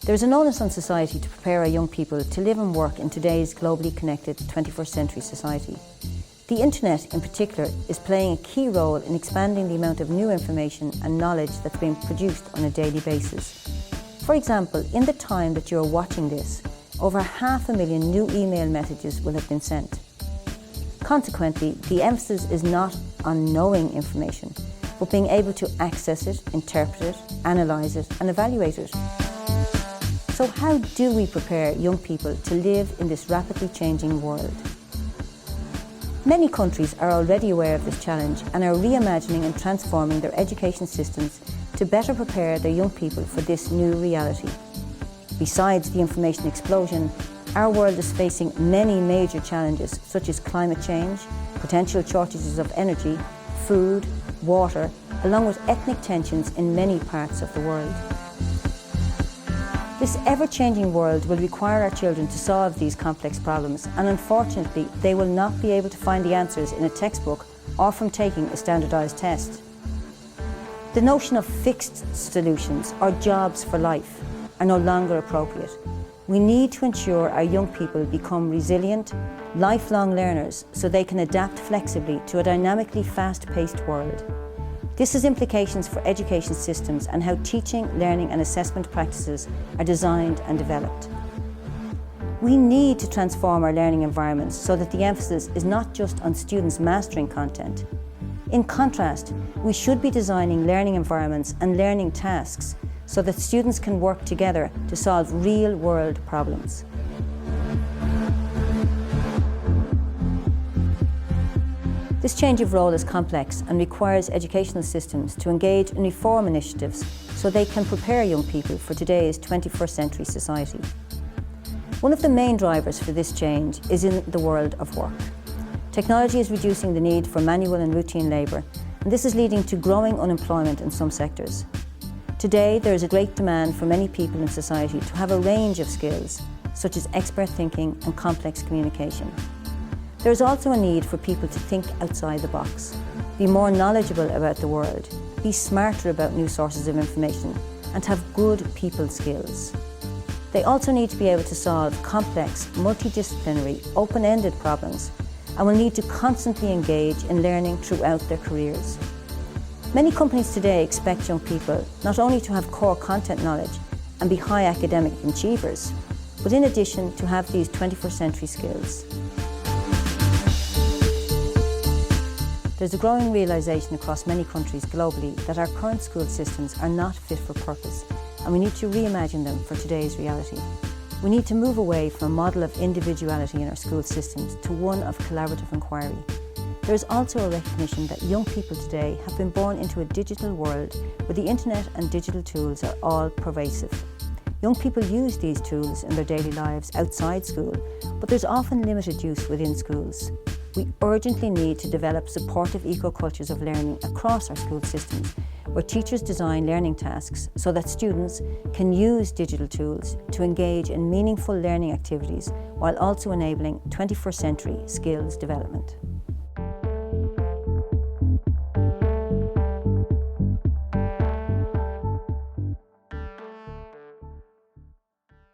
There is an onus on society to prepare our young people to live and work in today's globally connected 21st century society. The internet in particular is playing a key role in expanding the amount of new information and knowledge that's being produced on a daily basis. For example, in the time that you're watching this, over 500,000 new email messages will have been sent. Consequently, the emphasis is not on knowing information, but being able to access it, interpret it, analyse it and evaluate it. So how do we prepare young people to live in this rapidly changing world? Many countries are already aware of this challenge and are reimagining and transforming their education systems to better prepare their young people for this new reality. Besides the information explosion, our world is facing many major challenges such as climate change, potential shortages of energy, food, water, along with ethnic tensions in many parts of the world. This ever-changing world will require our children to solve these complex problems, and unfortunately they will not be able to find the answers in a textbook or from taking a standardised test. The notion of fixed solutions or jobs for life are no longer appropriate. We need to ensure our young people become resilient, lifelong learners so they can adapt flexibly to a dynamically fast-paced world. This has implications for education systems and how teaching, learning and assessment practices are designed and developed. We need to transform our learning environments so that the emphasis is not just on students mastering content. In contrast, we should be designing learning environments and learning tasks so that students can work together to solve real-world problems. This change of role is complex and requires educational systems to engage in reform initiatives so they can prepare young people for today's 21st century society. One of the main drivers for this change is in the world of work. Technology is reducing the need for manual and routine labour, and this is leading to growing unemployment in some sectors. Today, there is a great demand for many people in society to have a range of skills, such as expert thinking and complex communication. There is also a need for people to think outside the box, be more knowledgeable about the world, be smarter about new sources of information, and have good people skills. They also need to be able to solve complex, multidisciplinary, open-ended problems, and will need to constantly engage in learning throughout their careers. Many companies today expect young people not only to have core content knowledge and be high academic achievers, but in addition to have these 21st century skills. There's a growing realisation across many countries globally that our current school systems are not fit for purpose, and we need to reimagine them for today's reality. We need to move away from a model of individuality in our school systems to one of collaborative inquiry. There is also a recognition that young people today have been born into a digital world where the internet and digital tools are all pervasive. Young people use these tools in their daily lives outside school, but there's often limited use within schools. We urgently need to develop supportive eco-cultures of learning across our school systems, where teachers design learning tasks so that students can use digital tools to engage in meaningful learning activities while also enabling 21st century skills development.